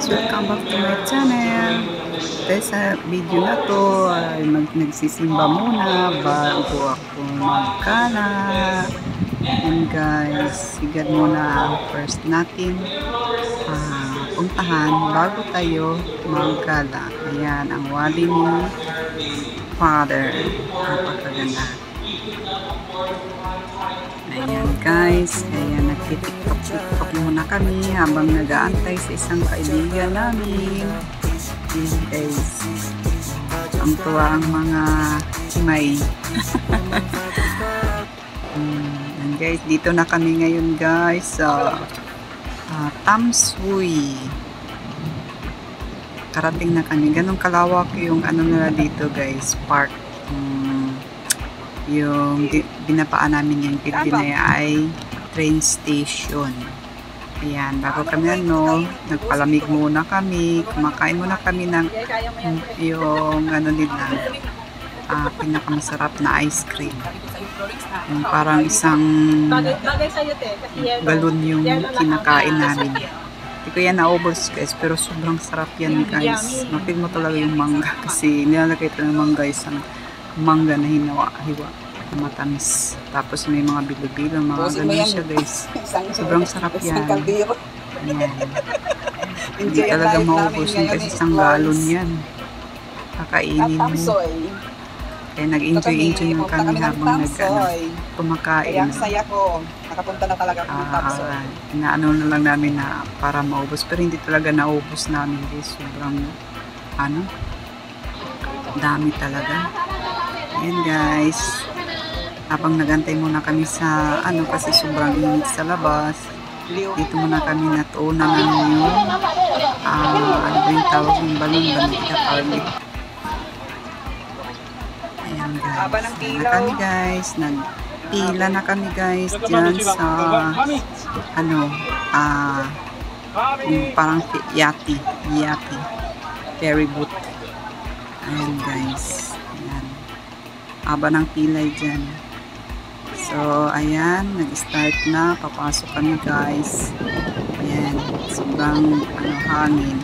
guys! Welcome back to my channel. Dahil sa video na to ay nagsisimba muna bago ako magkala. And guys, sigad muna ang first natin puntahan bago tayo magkala. Ayan, ang wali ni Father. Napakaganda. Ayan guys, ayan, nagtitiktok muna kami habang nag-aantay sa isang kaibigan namin. Ayan guys, ang tuwa ang mga chimay. Ayan guys, dito na kami ngayon guys sa Tamsui. Karating na kami, ganun kalawak yung ano nila dito guys, park. Yung binapaan namin yung building na ay train station. Ayan, bago kami nagpalamig muna kami, kumakain muna kami ng yung ano nila, pinakamasarap na ice cream. Yung parang isang galon yung kinakain namin. Hindi ko yan naubos guys, pero sobrang sarap yan guys. Mapil mo talaga yung mangga kasi nilalagay ito ng mangga isang mangga na hiwa matamis, tapos may mga bilo-bilo, mga ganun siya guys. Sobrang sarap yan. Ayan. Hindi talaga maubos yun kasi isang galon yan kakainin mo. Kaya nag-enjoy na kami habang kumakain. Kaya ang saya ko, nakapunta na talaga kami Tamsoy. Inaano na lang namin na para maubos, pero hindi talaga naubos namin guys. Sobrang dami talaga. Ayan guys, habang nagantay muna kami sa kasi sobrang init sa labas, dito muna kami natuunan ng yung ano ba yung tawag ng balon kapag. Ayan guys, nagpila na kami guys dyan sa yung parang yati ferry boat. Ayan guys, ayan, haba ng pilay dyan. So ayan, nag-start na, papasok kami guys. Ayan, sobrang hangin.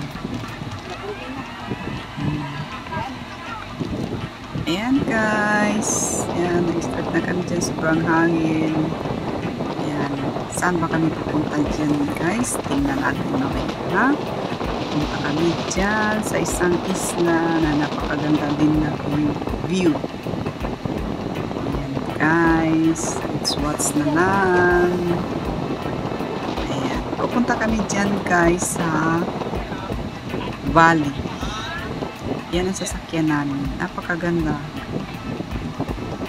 Ayan guys, ayan, nag-start na kami dyan, sobrang hangin. Ayan, saan ba kami pupunta dyan guys? Tingnan natin mamaya, punta kami dyan sa isang isla na napakaganda din na view. Ayan guys, let's watch na lang. Ayan, pupunta kami dyan guys sa valley. Yan ang sasakyan namin, napakaganda.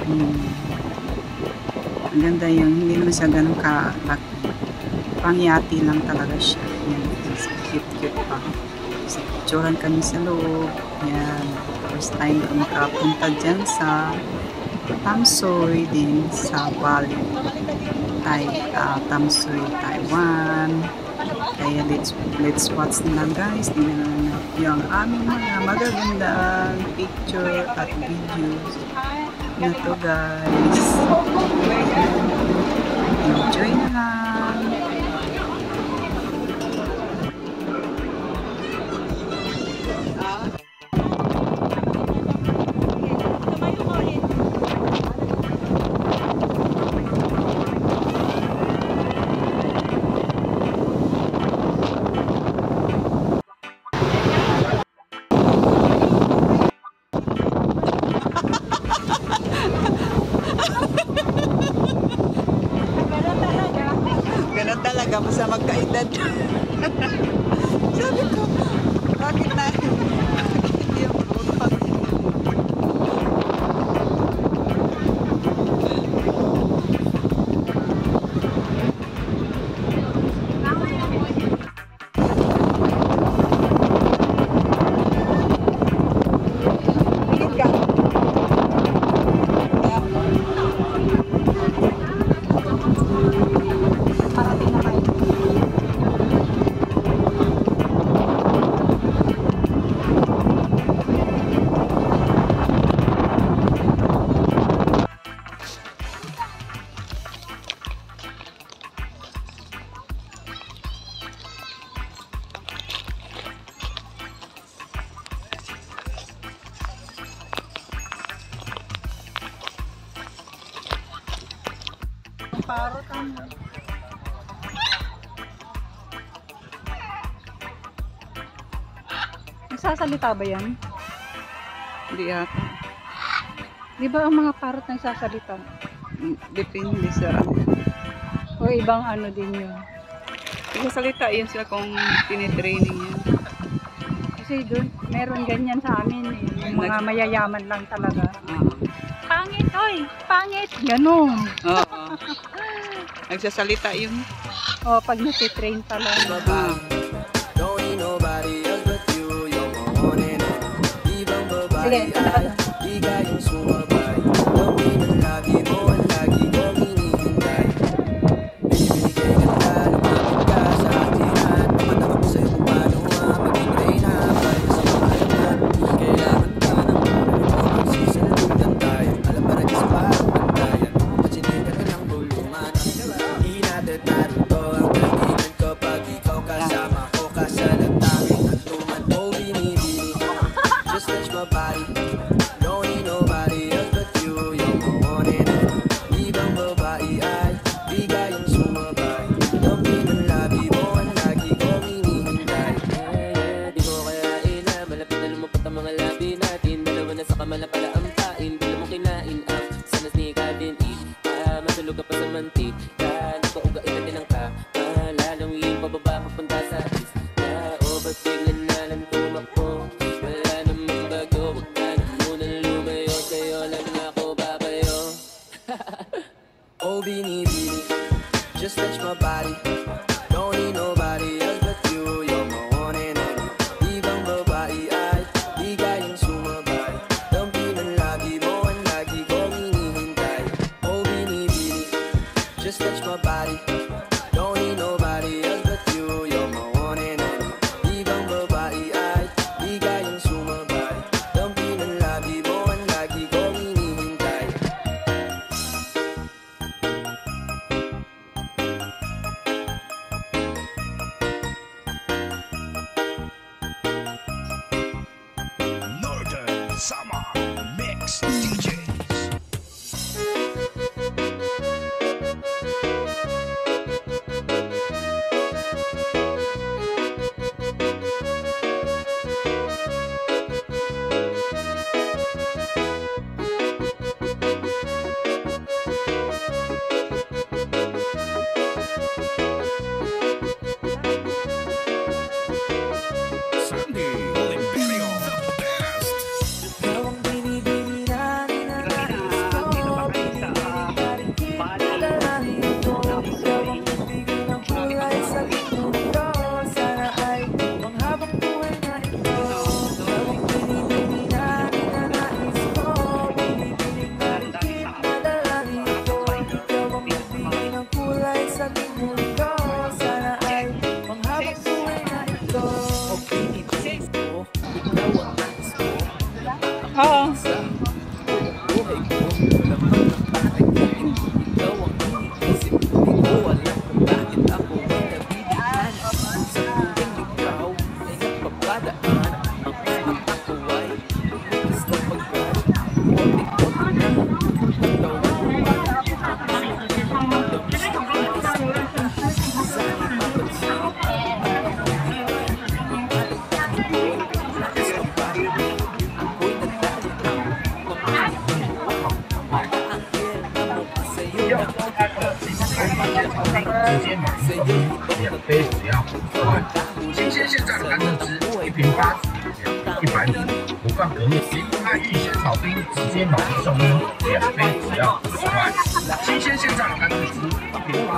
Ang ganda yung, hindi naman siya ganun kalaki, pangyati lang talaga siya. Ayan, cute pa. So, picturean kami sa loob. Yan, first time kami makapunta dyan sa Tamsui din sa Bali, Tamsui, Taiwan. Kaya let's watch na lang guys. Tingnan na yung aming mga magagandang picture at videos na to guys. Enjoy na lang. Ganun talaga, basta magkaedad. Sabi ko, bakit na? Bakit yung utang? parot ano. Nagsasalita ba yan? Hindi yata. Di ba ang mga parot nagsasalita? Depende sa O ibang ano din yun? salita yun sila kung tinitraining yan. Kasi doon, meron ganyan sa amin eh. Yung mga mayayaman lang talaga. Pangit, oy! Pangit! Ganon. Oo. Nagsasalita yun. O, pag natitrain pala. Don't need nobody else but you. You're my one and only. Ibang babae ay ikaw yung sumabay. Kami ng lagi mo ang lagi ko hinihintay. Binibigay ganda, lumapit ka sa akin at tumataka ko sa'yo kung paano maging reyna. Para sa mga alaman, kailangan ka ng unang magsisalutan tayo. Alam para di sa parang bantayan, pagsinigan ka ng bulungan. Hindi natin naruto ang kaibigan ko pag ikaw kasama ko. Kasalatangin at tuman mo binibini. Just touch my body. Don't need nobody else but you. You're my one and only. Ibang babae ay bigay yung sumabay. Lampi ng labi mo ang lagi ko hinihintay. Di mo kaya ina, malapit na lumapot ang mga labi natin. Dalawa na sa kamala pala ang pain. Bila mo kinain ang sana sneaker din masulog ka pa sa mantik. Nagpaugain natin ang lalong yung pababa papunta sa is. Ba't biglang nalang tumakbo? Wala namang bago. Huwag ka na munang lumayo. Sa'yo lang ako babayo. Oh, binibini. Just touch my body. Don't need nobody else but you. You're my one and only. Ibang babae ay bigay yung sumabay. Lampi ng lagi mo ang lagi ko hinihintay. Oh, binibini. Just touch my body. Don't need nobody else but you. You're my one and only. Ibang babae ay bigay yung sumabay. Lampi ng labi mo ang lagi ko hinihintay. Northern Summer Mix DJs. Sandy Oliverio, the best. Ikaw ang binibini na ninanais ko. Binibini na rin kinalalahin ko. Ikaw ang nagbigay ng kulay sa aking mundo. Sana ay panghabang buhay na ito. Ikaw ang binibini na ninanais ko. Binibini na rin kinalalahin ko. Ikaw ang nagbigay ng kulay sa aking mundo. Sana ay panghabang buhay na ito. O binibini ko, ikaw ang nais ko. Oo. Buhay ko, walang magpapanaginip. Ikaw ang iniisip. Di ko alam kung bakit ako ay nabibigyan. Sa tuwing ikaw ay nagpapadaan. Ang ako ay lumigas na pagkat. Konti-konti na ikaw ang lumakas. Sa aking mapansin, ako'y nagdalitaw.两杯只要50万。新鲜现榨的甘蔗汁1瓶80元，100米不放隔夜，爱玉鲜草冰直接买一送一，2杯只要50块。新鲜现榨的甘蔗汁1瓶80。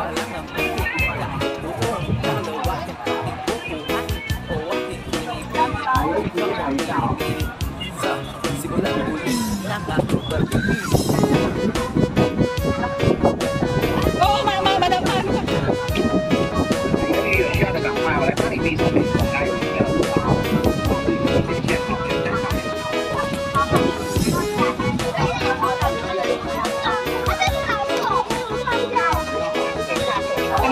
Oo, madam. 有需要的赶快，我来帮你递送给你，加油！谢谢，好，谢谢。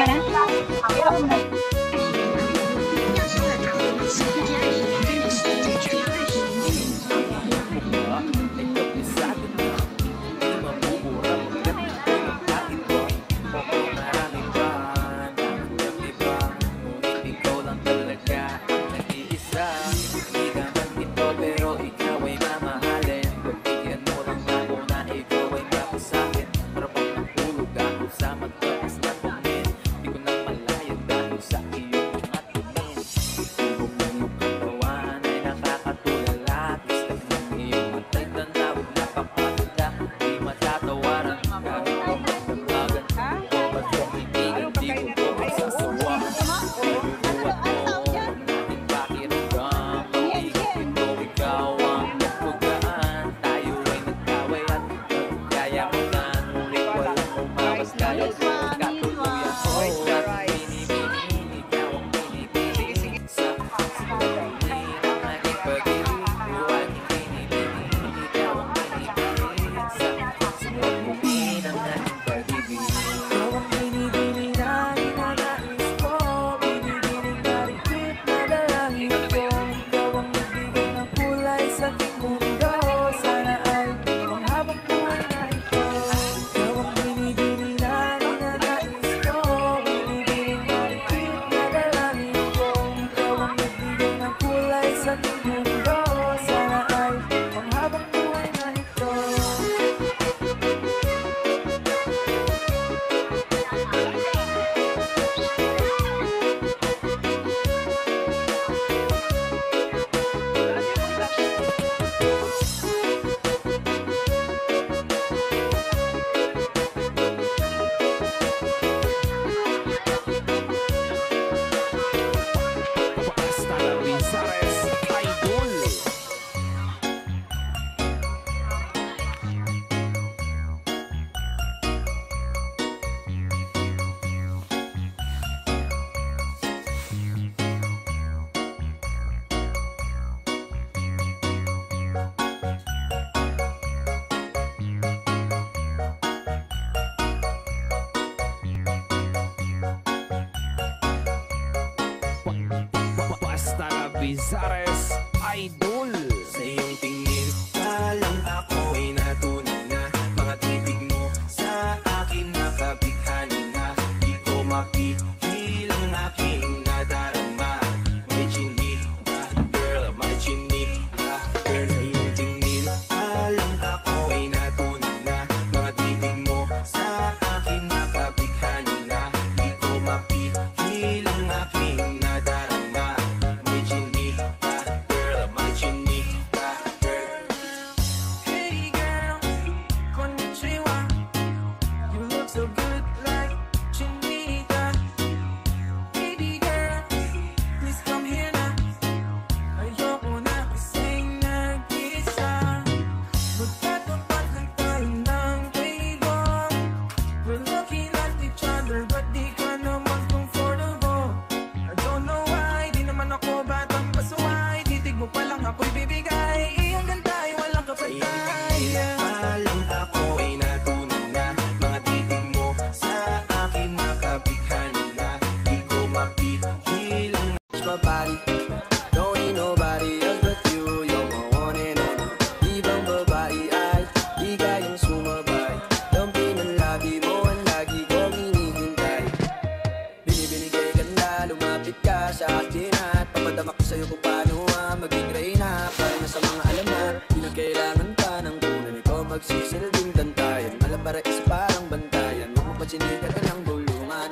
Vizares Idol. Sa iyong tingin, alam ako'y natunan na. Mga titig mo sa akin nakabighani na. Di ko mapigilang aking nadarama. May chinika, girl, may chinika, girl. Sa iyong tingin, alam ako'y natunan na. Mga titig mo sa akin nakabighani na. Di ko mapigilang aking nadarama. May chinika, girl, may chinika, girl. Hey girl, konnichiwa. You look so good like chinika. Baby girl, please come here na. Ayoko na kasing nag-isa. Magkatapat lang tayo ng playboy. We're looking at each other but di ka naman comfortable. I don't know why, di naman ako batang pasuway. Titig mo pa lang ako'y bibigay. Iyong ganda ay walang kapatay. Alam ako ay natunan na. Mga titig mo sa akin nakabighani na. Di ko mapigilang my body. Don't need nobody else but you. You're my one and only. Ibang babae ay di kayang sumabay. Lampi ng labi mo ang lagi kong hinihintay. Binibinigay ganda, lumapit ka sa akin at papadama ko sa'yo kung paano maging reyna. Para na sa mga alamat, di na kailangan pa ng kunan. Ikaw magsisilbing dantayan. Malabara is parang bantayan. Mapapatsinigan ka ng bulungan.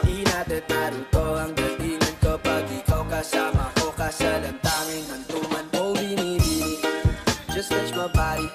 Di natin naruto ang galingan ko pag ikaw kasama ko. Kasalan tanging hantuman o binibini. Just touch my body.